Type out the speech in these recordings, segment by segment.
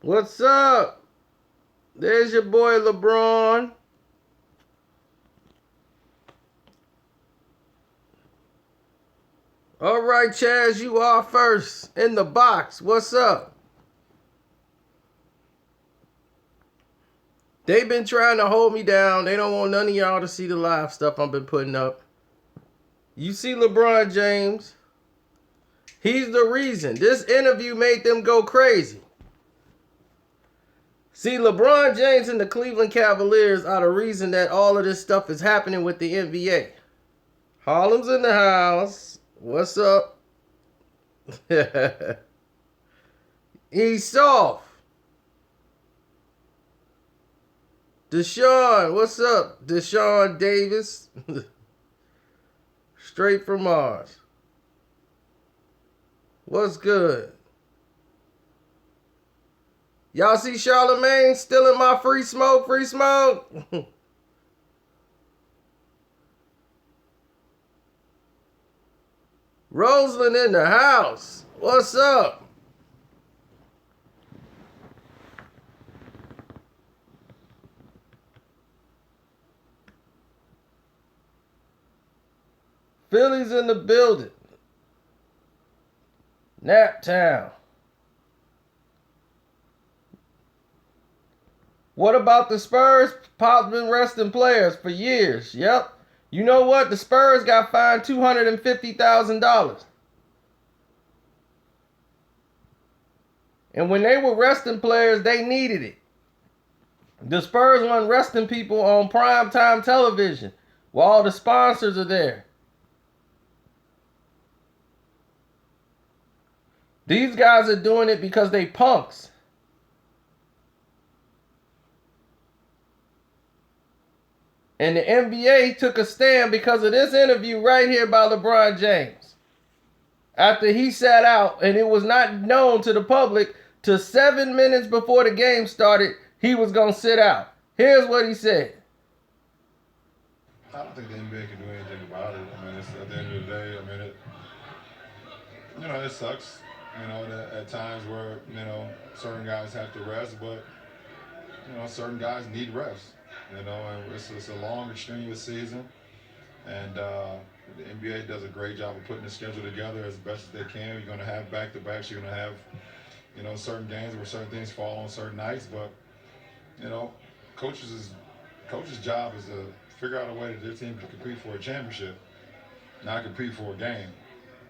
What's up? There's your boy Lebron. All right, Chaz, you are first in the box. What's up? They've been trying to hold me down. They don't want none of y'all to see the live stuff I've been putting up. You see LeBron James? He's the reason. This interview made them go crazy. See, LeBron James and the Cleveland Cavaliers are the reason that all of this stuff is happening with the NBA. Harlem's in the house. What's up? He's soft. Deshaun, what's up? Deshaun Davis. Straight from Mars. What's good? Y'all see Charlemagne stealing my free smoke? Free smoke? Roseland in the house. What's up? Philly's in the building. Naptown. What about the Spurs? Pop's been resting players for years. Yep. You know what? The Spurs got fined $250,000. And when they were resting players, they needed it. The Spurs weren't resting people on primetime television while all the sponsors are there. These guys are doing it because they punks. And the NBA took a stand because of this interview right here by LeBron James. After he sat out, and it was not known to the public till 7 minutes before the game started, he was going to sit out. Here's what he said. I don't think the NBA can do anything about it. I mean, it's, at the end of the day, it sucks. That at times where, certain guys have to rest, but, certain guys need rest. And it's a long, strenuous season. And the NBA does a great job of putting the schedule together as best as they can. You're going to have back-to-backs. You're going to have, certain games where certain things fall on certain nights. But, coach's job is to figure out a way that their team can compete for a championship, not compete for a game.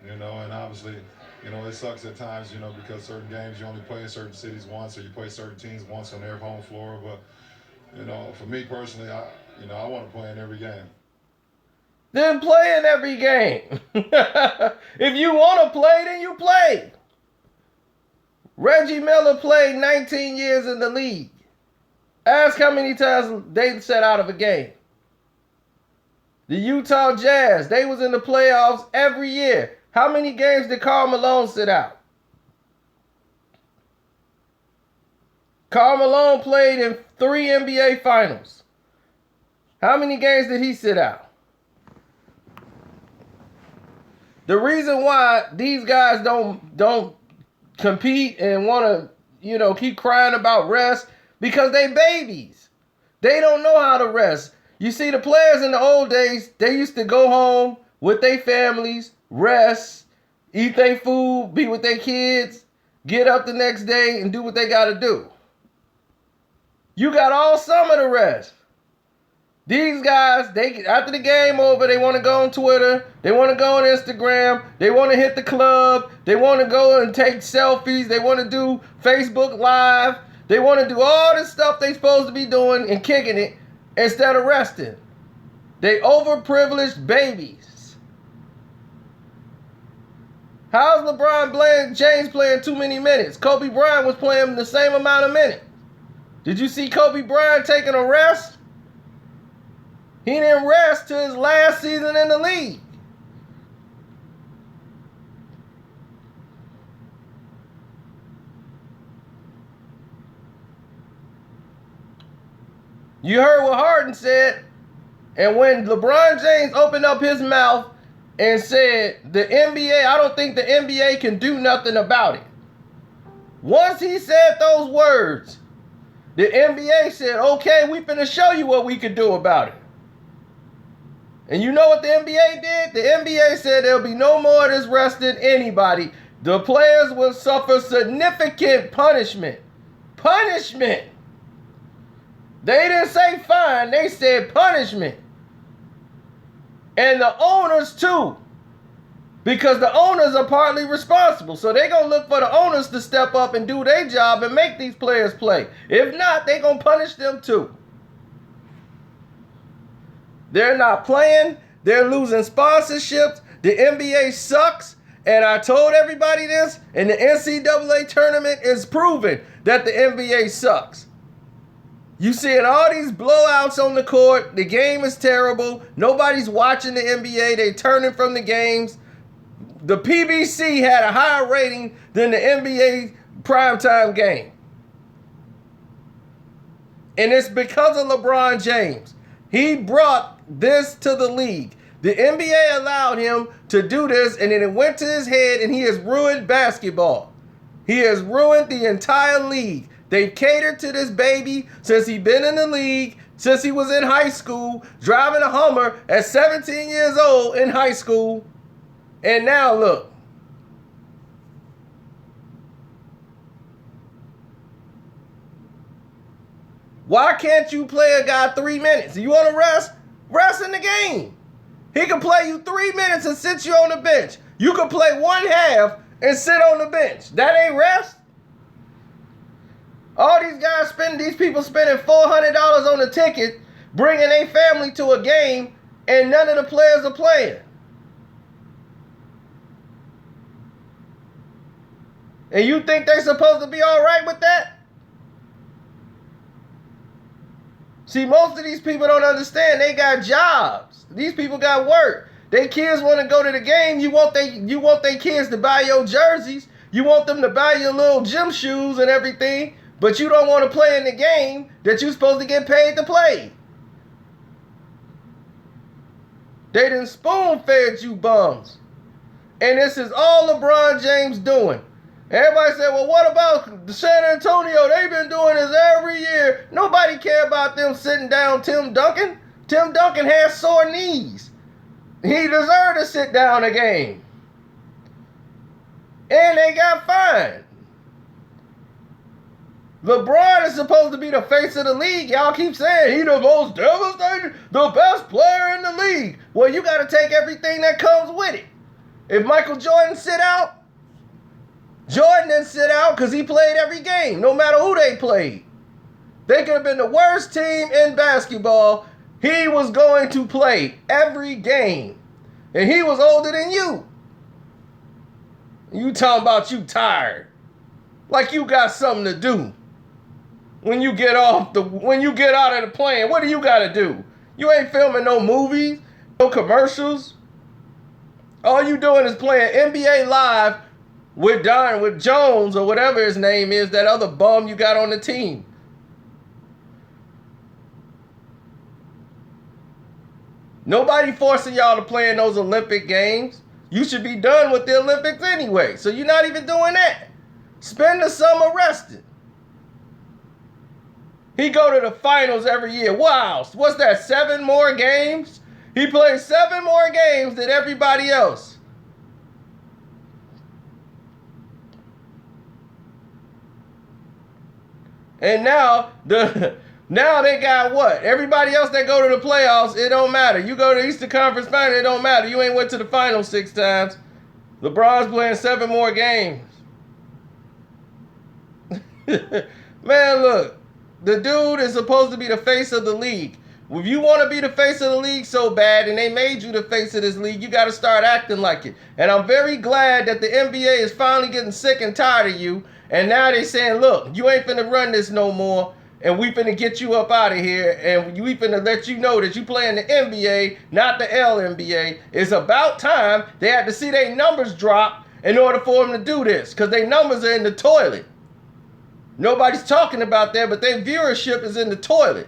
And obviously, it sucks at times, because certain games you only play in certain cities once, or you play certain teams once on their home floor. But, for me personally, I want to play in every game. Then play in every game. If you want to play, then you play. Reggie Miller played 19 years in the league. Ask how many times they sat out of a game. The Utah Jazz, they was in the playoffs every year. How many games did Karl Malone sit out? Karl Malone played in 3 NBA finals. How many games did he sit out? The reason why these guys don't compete and want to, keep crying about rest, because they babies. They don't know how to rest. You see, the players in the old days, they used to go home with their families, rest, eat their food, be with their kids, get up the next day and do what they got to do. You got all summer to rest. These guys, they after the game over, they want to go on Twitter, they want to go on Instagram, they want to hit the club, they want to go and take selfies, they want to do Facebook Live, they want to do all this stuff they supposed to be doing and kicking it instead of resting. They overprivileged babies. How's LeBron James playing too many minutes? Kobe Bryant was playing the same amount of minutes. Did you see Kobe Bryant taking a rest? He didn't rest till his last season in the league. You heard what Harden said. And when LeBron James opened up his mouth and said, the NBA, I don't think the NBA can do nothing about it. Once he said those words, the NBA said, okay, we finna show you what we could do about it. And you know what the NBA did? The NBA said there'll be no more of this resting anybody. The players will suffer significant punishment. Punishment. They didn't say fine, they said punishment. And the owners too. Because the owners are partly responsible. So they're going to look for the owners to step up and do their job and make these players play. If not, they're going to punish them too. They're not playing. They're losing sponsorships. The NBA sucks. And I told everybody this, and the NCAA tournament is proving that the NBA sucks. You seeing all these blowouts on the court. The game is terrible. Nobody's watching the NBA. They're turning from the games. The PBC had a higher rating than the NBA primetime game. And it's because of LeBron James. He brought this to the league. The NBA allowed him to do this, and then it went to his head, and he has ruined basketball. He has ruined the entire league. They've catered to this baby since he's been in the league, since he was in high school, driving a Hummer at 17 years old in high school. And now look. Why can't you play a guy 3 minutes? You want to rest? Rest in the game. He can play you 3 minutes and sit you on the bench. You can play one half and sit on the bench. That ain't rest. All these people spending $400 on a ticket, bringing their family to a game, and none of the players are playing. And you think they're supposed to be all right with that? See, most of these people don't understand. They got jobs. These people got work. Their kids want to go to the game. You want their kids to buy your jerseys. You want them to buy your little gym shoes and everything. But you don't want to play in the game that you're supposed to get paid to play. They done spoon-fed you bums. And this is all LeBron James doing. Everybody said, well, what about San Antonio? They've been doing this every year. Nobody care about them sitting down Tim Duncan. Tim Duncan has sore knees. He deserved to sit down a game. And they got fined. LeBron is supposed to be the face of the league. Y'all keep saying he the most devastating, the best player in the league. Well, you got to take everything that comes with it. If Michael Jordan sit out, Jordan didn't sit out because he played every game, no matter who they played. They could have been the worst team in basketball. He was going to play every game. And he was older than you. You talking about you tired. Like you got something to do. When you get out of the plane, what do you got to do? You ain't filming no movies, no commercials. All you doing is playing NBA Live with Jones or whatever his name is, that other bum you got on the team. Nobody forcing y'all to play in those Olympic games. You should be done with the Olympics anyway. So you're not even doing that. Spend the summer resting. He go to the finals every year. Wow. What's that, 7 more games? He plays 7 more games than everybody else. And now they got what? Everybody else that go to the playoffs, it don't matter. You go to the Eastern Conference Final, it don't matter. You ain't went to the finals 6 times. LeBron's playing 7 more games. Man, look. The dude is supposed to be the face of the league. If you want to be the face of the league so bad and they made you the face of this league, you got to start acting like it. And I'm very glad that the NBA is finally getting sick and tired of you. And now they saying, look, you ain't finna run this no more. And we finna get you up out of here. And we finna let you know that you play in the NBA, not the LNBA. It's about time. They had to see their numbers drop in order for them to do this. Because their numbers are in the toilet. Nobody's talking about that, but their viewership is in the toilet.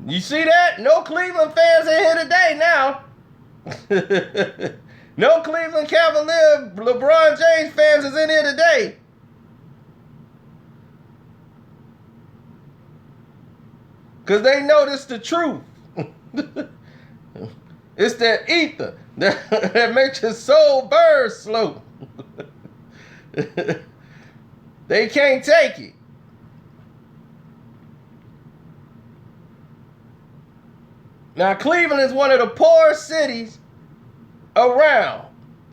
You see that? No Cleveland fans in here today now. No Cleveland Cavalier LeBron James fans is in here today. Because they notice the truth. It's that ether that makes your soul burn slow. They can't take it. Now, Cleveland is one of the poorest cities around.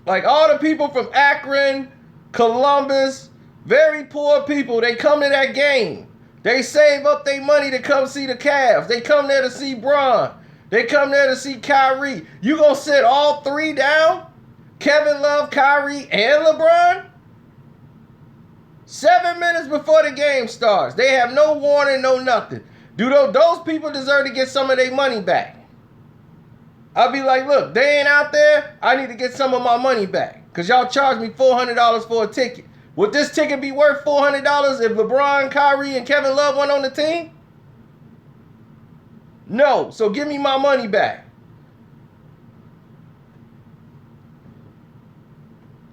Like all the people from Akron, Columbus, very poor people, they come to that game. They save up their money to come see the Cavs. They come there to see Bron. They come there to see Kyrie. You gonna sit all three down? Kevin Love, Kyrie, and LeBron? 7 minutes before the game starts. They have no warning, no nothing. Do those people deserve to get some of their money back? I'll be like, look, they ain't out there. I need to get some of my money back. Because y'all charged me $400 for a ticket. Would this ticket be worth $400 if LeBron, Kyrie, and Kevin Love weren't on the team? No. So give me my money back.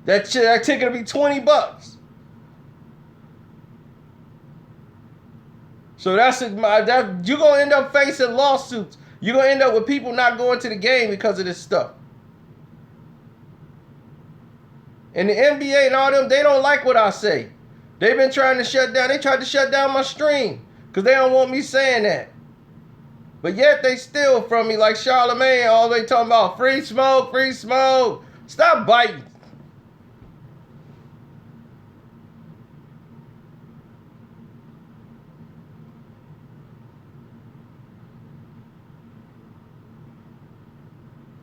That ticket will be $20. So you're going to end up facing lawsuits. You're going to end up with people not going to the game because of this stuff. And the NBA and all them, they don't like what I say. They've been trying to shut down. They tried to shut down my stream because they don't want me saying that. But yet they steal from me like Charlemagne, always talking about free smoke, free smoke. Stop biting.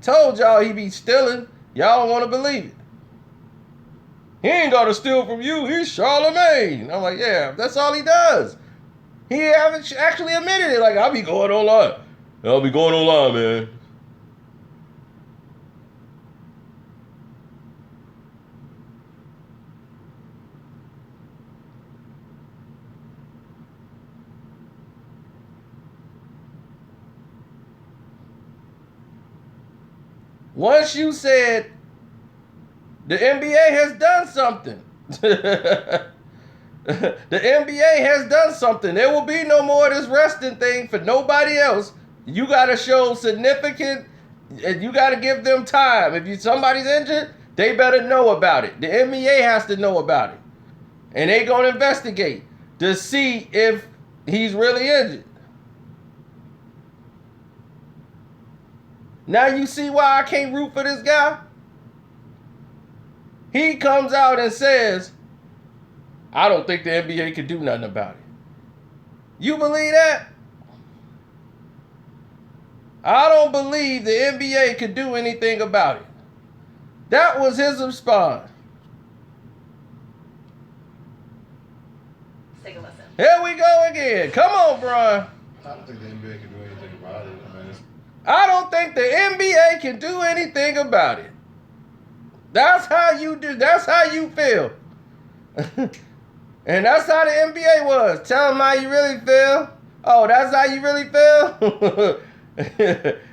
Told y'all he be stealing. Y'all don't want to believe it. He ain't got to steal from you. He's Charlemagne. I'm like, yeah, that's all he does. He haven't actually admitted it. Like, I'll be going online. I'll be going online, man. Once you said the NBA has done something. The NBA has done something. There will be no more of this resting thing for nobody else. You got to show significant, and you got to give them time. If somebody's injured, they better know about it. The NBA has to know about it. And they going to investigate to see if he's really injured. Now you see why I can't root for this guy? He comes out and says, I don't think the NBA can do nothing about it. You believe that? I don't believe the NBA could do anything about it. That was his response. Let's take a listen. Here we go again. Come on, Bron. I don't think the NBA can do anything about it. I don't think the NBA can do anything about it. That's how you do. That's how you feel. And that's how the NBA was. Tell them how you really feel. Oh, that's how you really feel?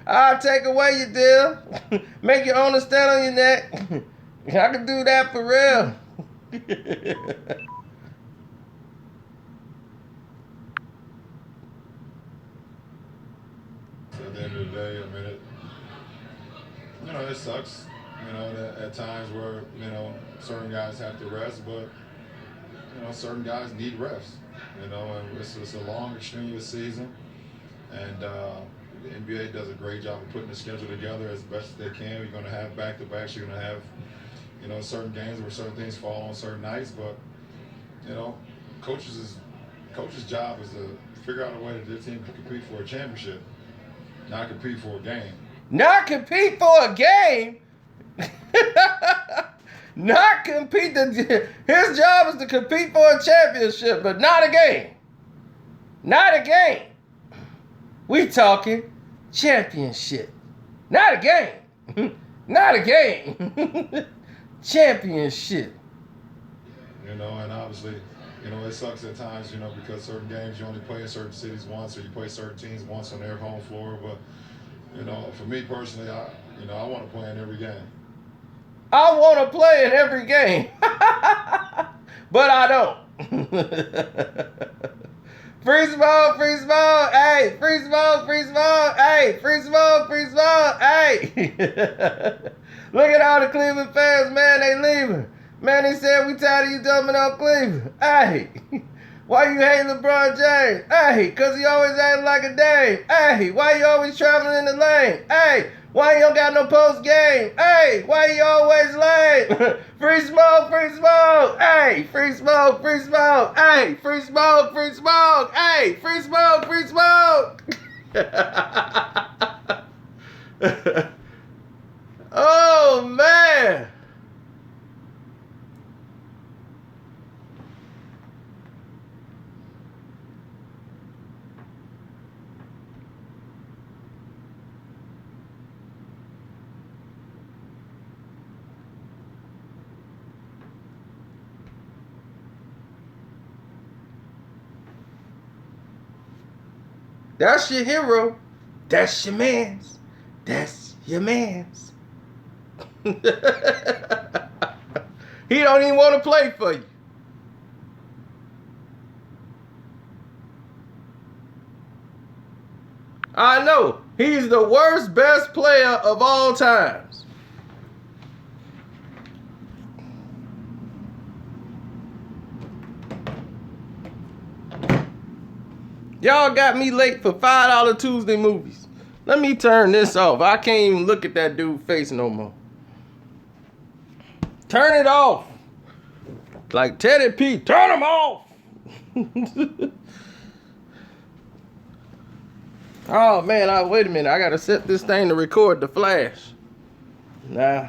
I'll take away your deal. Make your owner stand on your neck. I can do that for real. At the end of the day, it sucks, that at times where, certain guys have to rest, but, certain guys need rest, and it's a long, strenuous season, and the NBA does a great job of putting the schedule together as best as they can. You're going to have back-to-backs, you're going to have, certain games where certain things fall on certain nights, but, coach's job is to figure out a way that their team can compete for a championship. Not compete for a game. Not compete for a game? Not compete. His job is to compete for a championship, but not a game. Not a game. We talking championship. Not a game. Not a game. Championship. And obviously, it sucks at times, because certain games you only play in certain cities once, or you play certain teams once on their home floor. But, for me personally, I want to play in every game. I want to play in every game, but I don't. Free smoke, hey, free smoke, hey, free smoke, hey. Look at all the Cleveland fans, man, they leaving. Man, they said we tired of you dumping on Cleveland. Hey, why you hate LeBron James? Hey, cause he always acting like a dame. Hey, why you always traveling in the lane? Hey, why you don't got no post game? Hey, why you always late? Free smoke, hey, free smoke, hey, free smoke, hey, free smoke. Oh man. That's your hero. That's your man's. That's your man's. He don't even want to play for you. I know. He's the worst best player of all times. Y'all got me late for $5 Tuesday movies. Let me turn this off. I can't even look at that dude's face no more. Turn it off. Like Teddy P, turn him off. Oh man, wait a minute. I gotta set this thing to record the flash. Nah.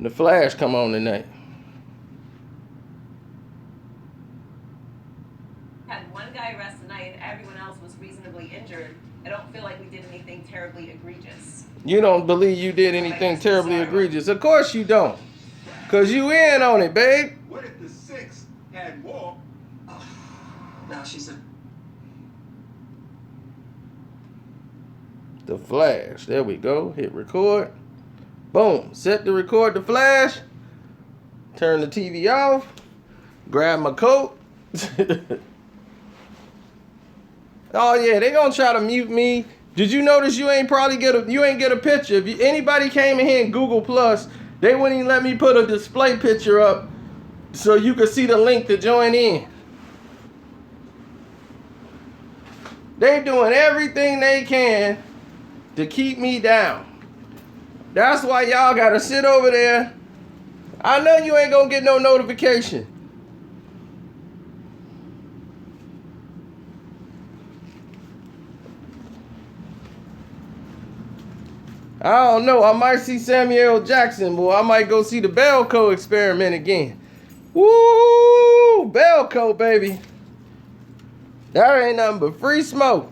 The flash come on tonight. Had one guy arrested tonight and everyone else was reasonably injured. I don't feel like we did anything terribly egregious. You don't believe you did anything terribly egregious. Of course you don't. Cause you in on it, babe. What if the 6 had more? Oh, now she's a... The flash. There we go. Hit record. Boom. Set to record the flash. Turn the TV off. Grab my coat. Oh yeah, they gonna try to mute me. Did you notice you ain't get a picture? If anybody came in here in Google Plus, they wouldn't even let me put a display picture up so you could see the link to join in. They doing everything they can to keep me down. That's why y'all gotta sit over there. I know you ain't gonna get no notification. I don't know. I might see Samuel Jackson, boy. I might go see the Belco experiment again. Woo! Belco, baby. That ain't nothing but free smoke.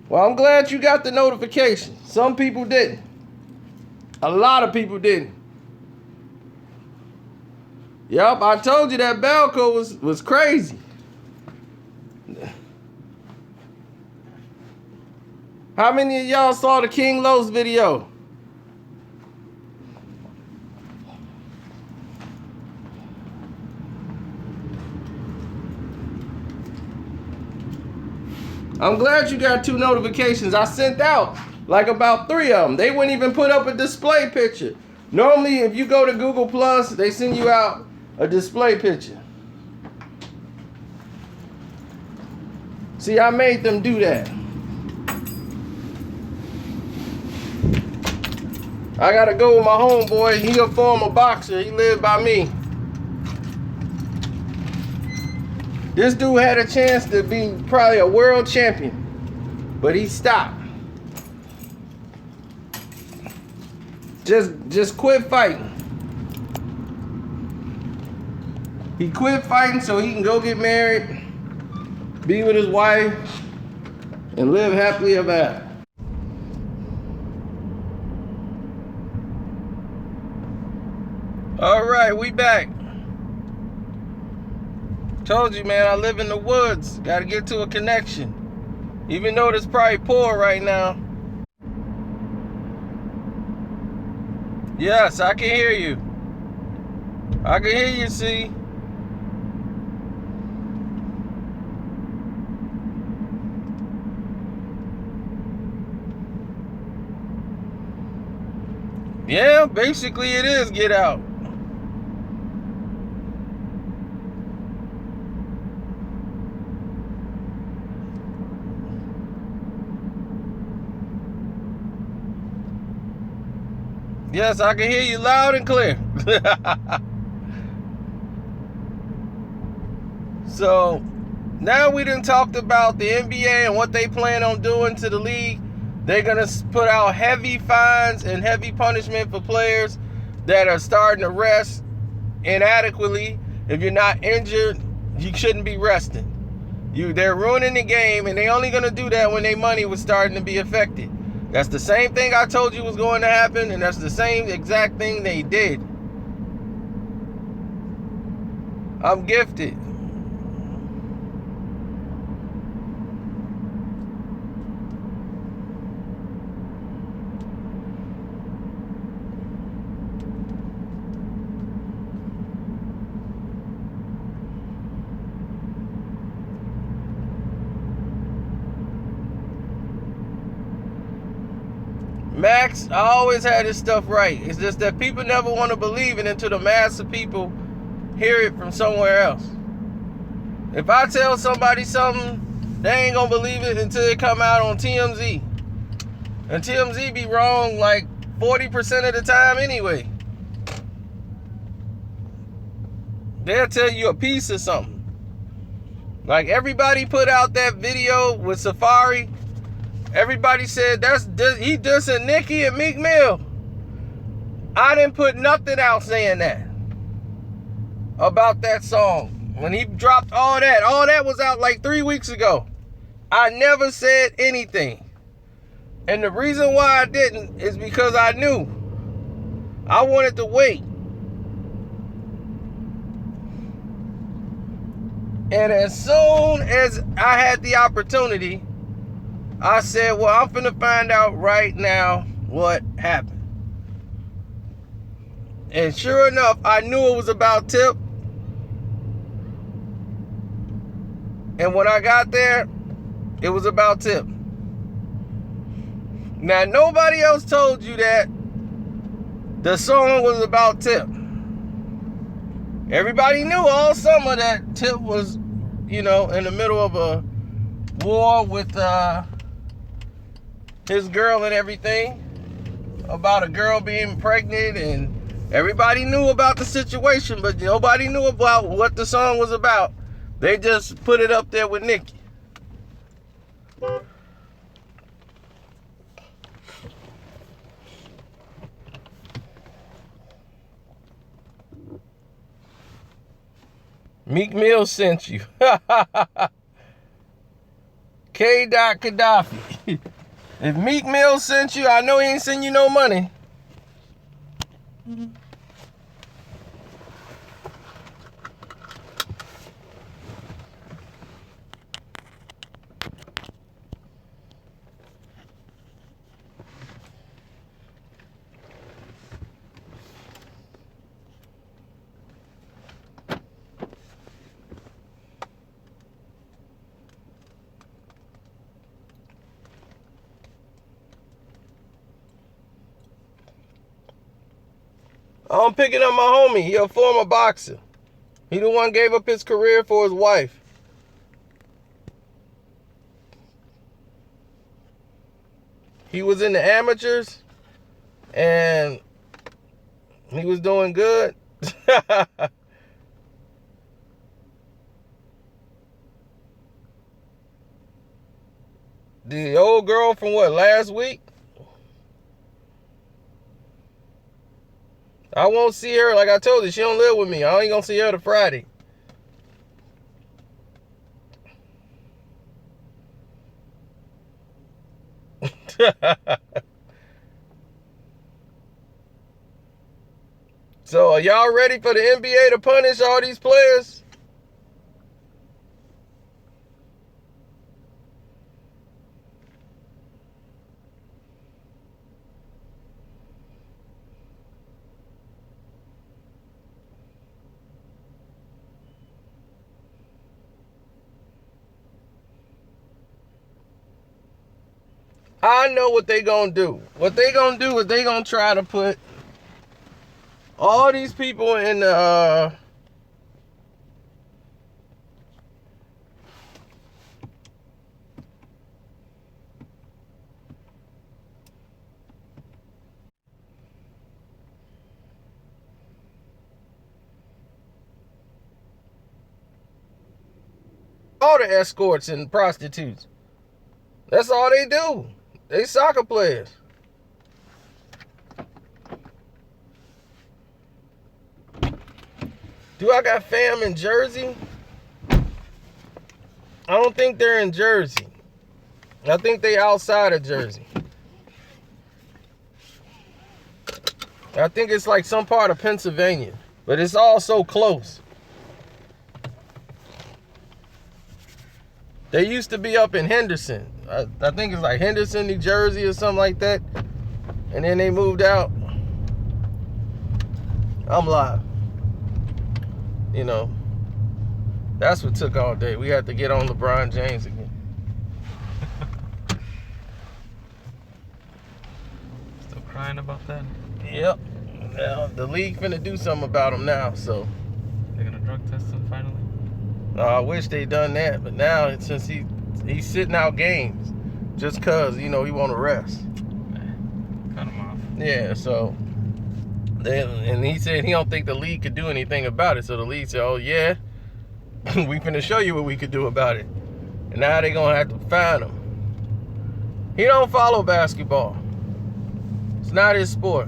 Well, I'm glad you got the notification. Some people didn't. A lot of people didn't. Yup, I told you that Belco was crazy. How many of y'all saw the King Los video? I'm glad you got 2 notifications. I sent out like about 3 of them. They wouldn't even put up a display picture. Normally, if you go to Google Plus, they send you out a display picture. See, I made them do that. I gotta go with my homeboy. He a former boxer. He lived by me. This dude had a chance to be probably a world champion, but he stopped. Just quit fighting. He quit fighting so he can go get married, be with his wife, and live happily ever after. All right, we back. Told you, man, I live in the woods. Got to get to a connection. Even though it's probably poor right now. Yes, I can hear you. I can hear you, see. Yeah, basically it is get out. Yes, I can hear you loud and clear. So, now we done talked about the NBA and what they plan on doing to the league. They're going to put out heavy fines and heavy punishment for players that are starting to rest inadequately. If you're not injured, you shouldn't be resting. They're ruining the game, and they're only going to do that when their money was starting to be affected. That's the same thing I told you was going to happen, and that's the same exact thing they did. I'm gifted. Max, I always had this stuff right. It's just that people never want to believe it until the mass of people hear it from somewhere else. If I tell somebody something, they ain't gonna believe it until it come out on TMZ. And TMZ be wrong like 40% of the time anyway. They'll tell you a piece of something. Like everybody put out that video with Safari. Everybody said he dissing Nicki and Meek Mill. I didn't put nothing out saying that about that song. When he dropped all that was out like 3 weeks ago. I never said anything. And the reason why I didn't is because I knew. I wanted to wait. And as soon as I had the opportunity, I said, well, I'm finna find out right now what happened. And sure enough, I knew it was about Tip. And when I got there, it was about Tip. Now, nobody else told you that the song was about Tip. Everybody knew all summer that Tip was, in the middle of a war with his girl and everything, about a girl being pregnant, and everybody knew about the situation, but nobody knew about what the song was about. They just put it up there with Nicki. Meek Mill sent you. K. Gaddafi. If Meek Mill sent you, I know he ain't send you no money. I'm picking up my homie. He a former boxer. He the one gave up his career for his wife. He was in the amateurs, and he was doing good. The old girl from last week? I won't see her. Like I told you, she don't live with me. I ain't gonna see her till Friday. So are y'all ready for the NBA to punish all these players? I know what they gonna do. What they gonna do is they gonna try to put all these people in the all the escorts and prostitutes. That's all they do. They soccer players. Do I got fam in Jersey? I don't think they're in Jersey. I think they outside of Jersey. I think it's like some part of Pennsylvania. But it's all so close. They used to be up in Henderson. I think it's like Henderson, New Jersey or something like that. And then they moved out. I'm live. You know, that's what took all day. We had to get on LeBron James again. Still crying about that? Yep. Well, the league finna do something about him now, so. They're gonna drug test him finally? I wish they done that, but now since he's sitting out games, just cause he want to rest. Cut him off. Yeah, so and he said he don't think the league could do anything about it. So the league said, "Oh yeah, we finna show you what we could do about it." And now they gonna have to fine him. He don't follow basketball. It's not his sport.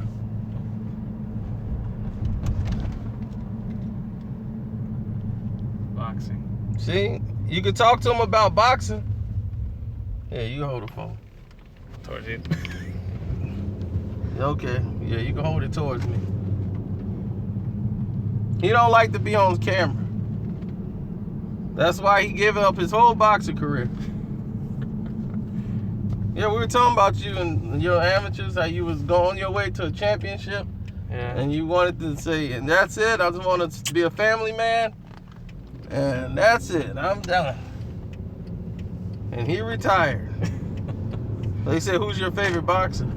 Boxing. See, you could talk to him about boxing. Yeah, you hold the phone. Towards you. Okay, yeah, you can hold it towards me. He don't like to be on camera. That's why he gave up his whole boxing career. Yeah, we were talking about you and your amateurs, how you was going your way to a championship. Yeah. And you wanted to say, and that's it. I just wanted to be a family man. And that's it. I'm done. And he retired. They said, who's your favorite boxer?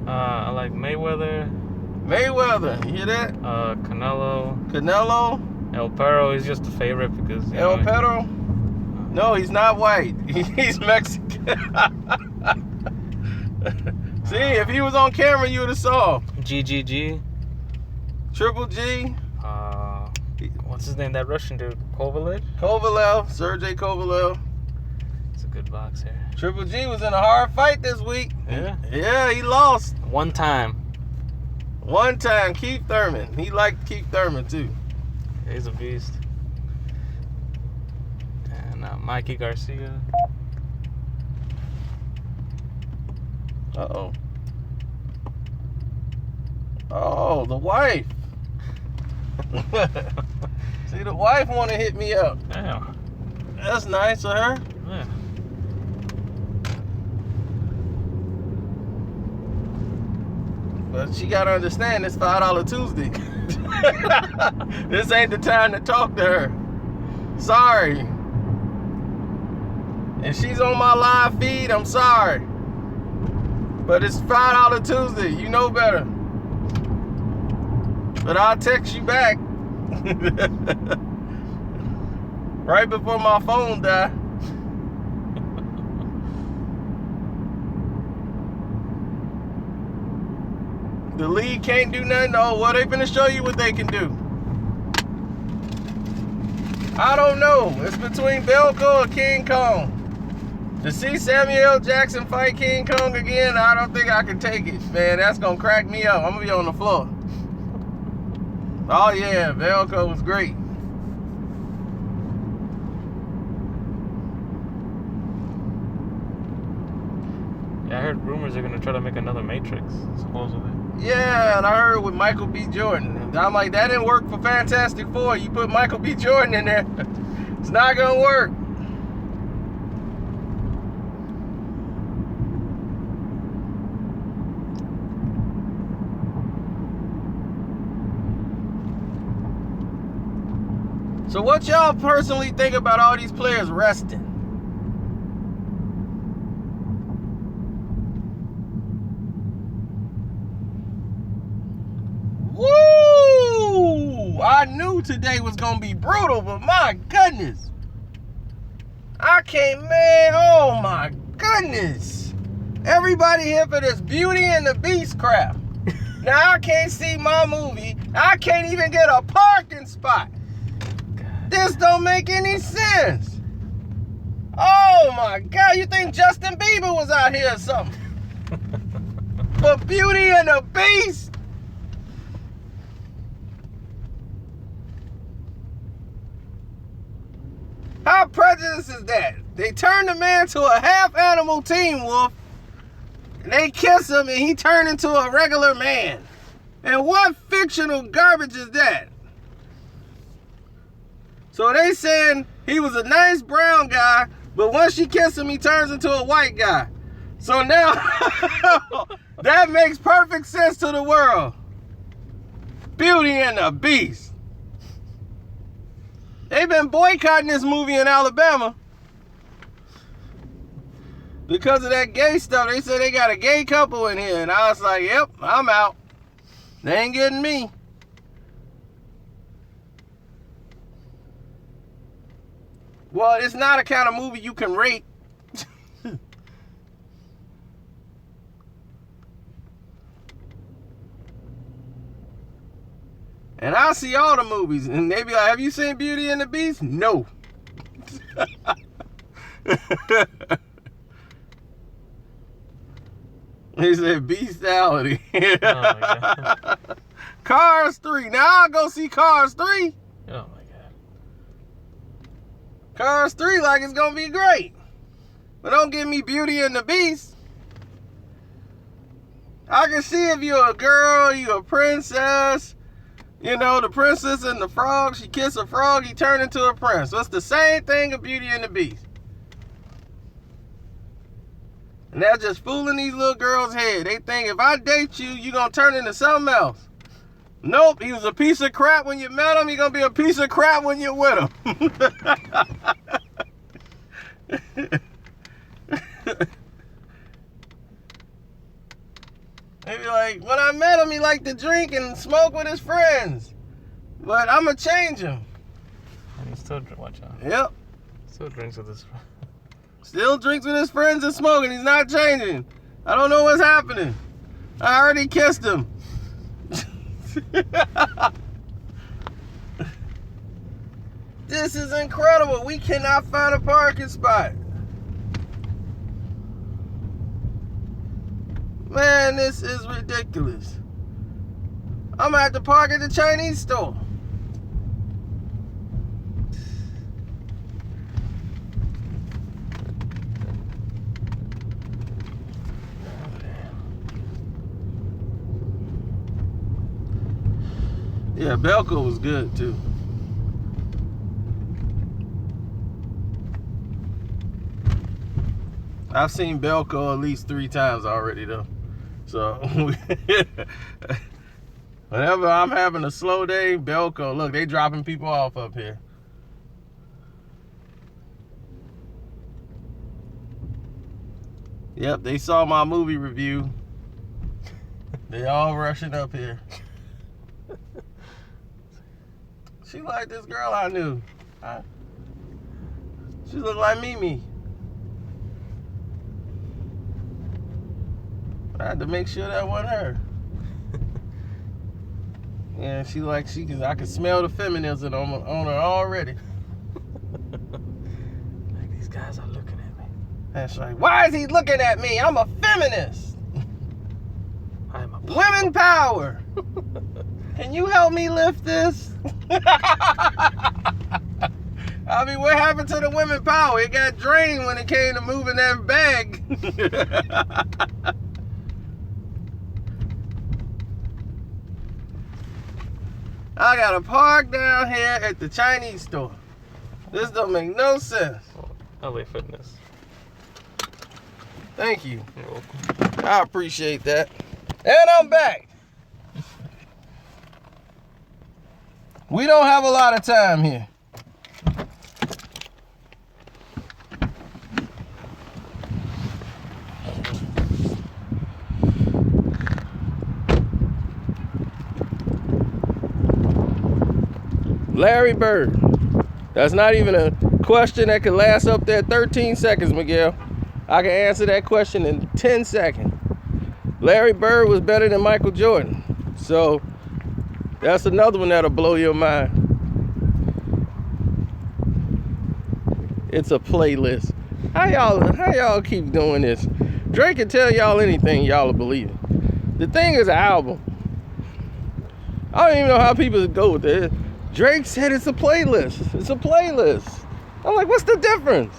I like Mayweather. Mayweather. You hear that? Canelo. Canelo. El Perro is just a favorite because El Perro? No, he's not white. He's Mexican. See, if he was on camera, you would have saw. GGG. Triple G. What's his name? That Russian dude, Kovalev, Sergey Kovalev. He's a good boxer. Triple G was in a hard fight this week. Yeah. Yeah, he lost. One time. Keith Thurman. He liked Keith Thurman too. He's a beast. And Mikey Garcia. Uh-oh. Oh, the wife. See, the wife want to hit me up. Yeah. That's nice of her. Yeah. But she got to understand it's $5 Tuesday. This ain't the time to talk to her. Sorry. If she's on my live feed, I'm sorry. But it's $5 Tuesday. You know better. But I'll text you back. Right before my phone died. The league can't do nothing. Oh, well, they finna show you what they can do. I don't know. It's between Belko or King Kong. To see Samuel L. Jackson fight King Kong again, I don't think I can take it. Man, that's gonna crack me up. I'm gonna be on the floor. Oh yeah, Belko was great. Yeah, I heard rumors they're gonna try to make another Matrix, supposedly. Yeah, and I heard with Michael B. Jordan. And I'm like, that didn't work for Fantastic Four. You put Michael B. Jordan in there, it's not gonna work. So what y'all personally think about all these players resting? knew today was gonna be brutal, but my goodness. I can't, man, oh my goodness. Everybody here for this Beauty and the Beast crap. Now I can't see my movie. I can't even get a parking spot. This don't make any sense. Oh my God, you think Justin Bieber was out here or something? For Beauty and the Beast? How prejudiced is that? They turned the man to a half animal teen wolf, and they kiss him and he turned into a regular man. And what fictional garbage is that? So they saying he was a nice brown guy, but once she kissed him, he turns into a white guy. So now, that makes perfect sense to the world. Beauty and the Beast. They've been boycotting this movie in Alabama because of that gay stuff. They said they got a gay couple in here, and I was like, yep, I'm out. They ain't getting me. Well, it's not a kind of movie you can rate. And I see all the movies, and they be like, have you seen Beauty and the Beast? No. He said bestiality. Oh, Cars 3. Now I'll go see Cars 3. oh my God. Cars 3 like it's gonna be great. But don't give me Beauty and the Beast. I can see if you're a girl, you're a princess. You know, the princess and the frog, she kissed a frog, he turned into a prince. So it's the same thing of Beauty and the Beast. And they're just fooling these little girls' head. They think if I date you, you're going to turn into something else. Nope, he was a piece of crap when you met him. He's going to be a piece of crap when you're with him. They be like, when I met him, he liked to drink and smoke with his friends. But I'm going to change him. And he still watch out. Yep. Still drinks with his friends. Still drinks with his friends and smoking. He's not changing. I don't know what's happening. I already kissed him. This is incredible. We cannot find a parking spot. Man, this is ridiculous. I'm gonna have to park at the Chinese store. Yeah, Belco was good too. I've seen Belco at least 3 times already though. So whenever I'm having a slow day, Belco, look, they dropping people off up here. Yep, they saw my movie review. They all rushing up here. She like this girl I knew. She look like Mimi. I had to make sure that wasn't her. Yeah, she like I can smell the feminism on her already. Like, these guys are looking at me. That's right. Why is he looking at me? I'm a feminist. I'm a Women power. Can you help me lift this? I mean, what happened to the women power? It got drained when it came to moving that bag. I gotta park down here at the Chinese store. This don't make no sense. LA Fitness. Thank you. You're welcome. I appreciate that. And I'm back. We don't have a lot of time here. Larry Bird. That's not even a question that could last up there 13 seconds, Miguel. I can answer that question in 10 seconds. Larry Bird was better than Michael Jordan. So that's another one that'll blow your mind. It's a playlist. How y'all keep doing this? Drake can tell y'all anything, y'all will believe it. The thing is an album. I don't even know how people go with it. Drake said it's a playlist. It's a playlist. I'm like, what's the difference?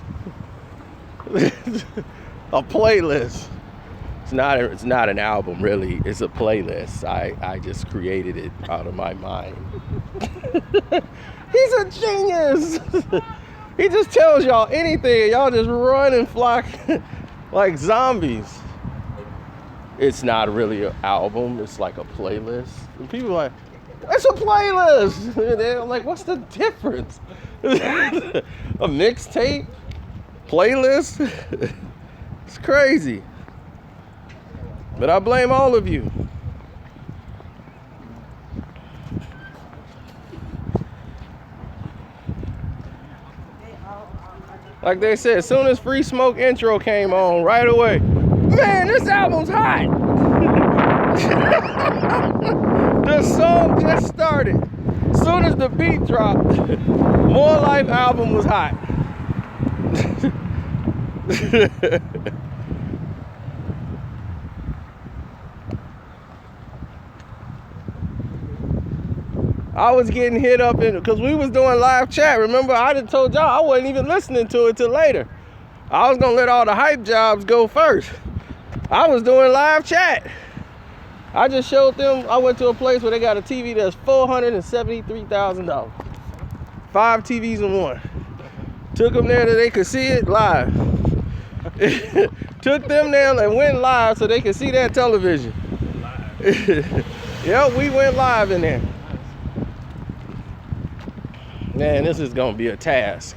A playlist. It's not an album, really. It's a playlist. I just created it out of my mind. He's a genius. He just tells y'all anything. Y'all just run and flock like zombies. It's not really an album. It's like a playlist. And people are like, it's a playlist. They're like, what's the difference? A mixtape? Playlist? It's crazy. But I blame all of you. Like they said, as soon as Free Smoke intro came on, right away, man, this album's hot. The song just started. As soon as the beat dropped, More Life album was hot. I was getting hit up in because we was doing live chat. Remember, I done told y'all I wasn't even listening to it till later. I was gonna let all the hype jobs go first. I was doing live chat. I just showed them. I went to a place where they got a TV that's $473,000. 5 TVs in one. Took them there so they could see it live. Took them there and went live so they could see that television. Yep, we went live in there. Man, this is gonna be a task.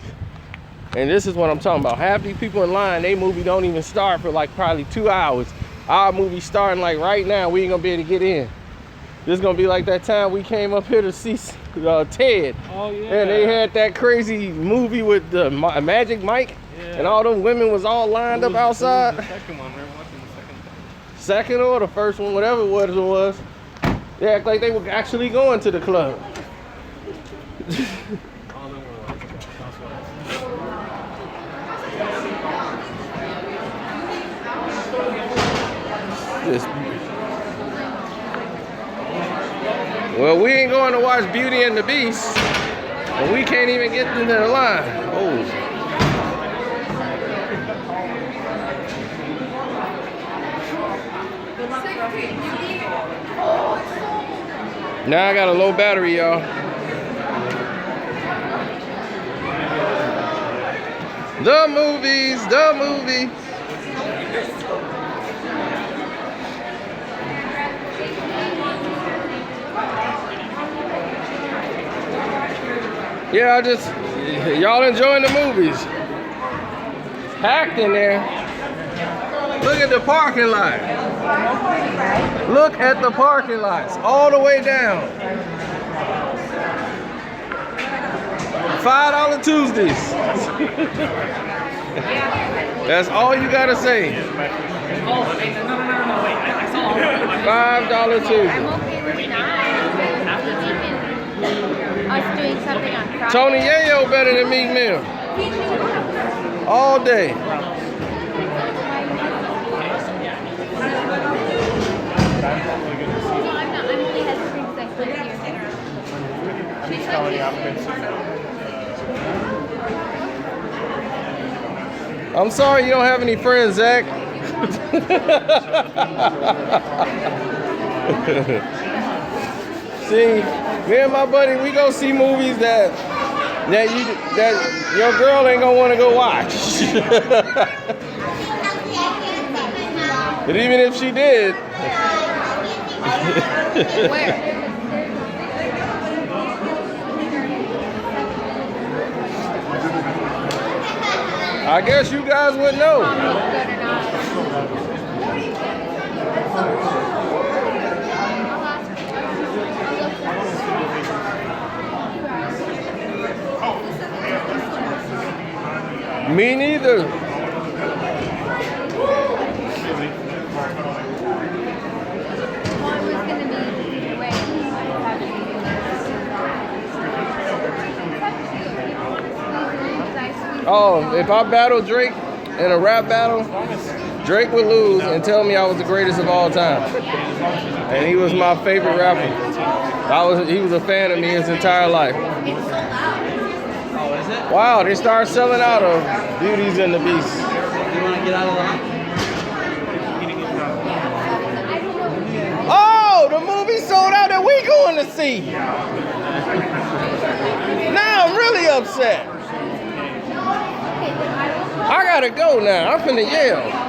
And this is what I'm talking about. Half these people in line, they movie don't even start for like probably 2 hours. Our movie starting like right now, we ain't gonna be able to get in. This is gonna be like that time we came up here to see Ted. Oh yeah. And they had that crazy movie with the Magic Mike. Yeah. And all them women was all lined up outside. The second one, right? Watching the second or the first one, whatever it was. They act like they were actually going to the club. Well, we ain't going to watch Beauty and the Beast, and we can't even get into the line. Oh. Now I got a low battery, y'all. The movies. Yeah, y'all enjoying the movies. Packed in there. Look at the parking lot. Look at the parking lots all the way down. $5 Tuesdays. That's all you gotta say. $5 Tuesday. Us doing something on Friday. Tony Yayo better than Meek Mill. All day. No, I'm not. I'm only hesitant because I live here. I'm sorry you don't have any friends, Zach. See, me and my buddy, we go see movies that your girl ain't gonna want to go watch. But even if she did, Where? I guess you guys would know. Me neither. One was going to be the way Oh, if I battle Drake in a rap battle, Drake would lose and tell me I was the greatest of all time. And he was my favorite rapper. He was a fan of me his entire life. Wow, they start selling out of Beauties and the Beast. You want to get out of line? Oh, the movie sold out that we going to see. Now I'm really upset. I gotta go now. I'm finna yell.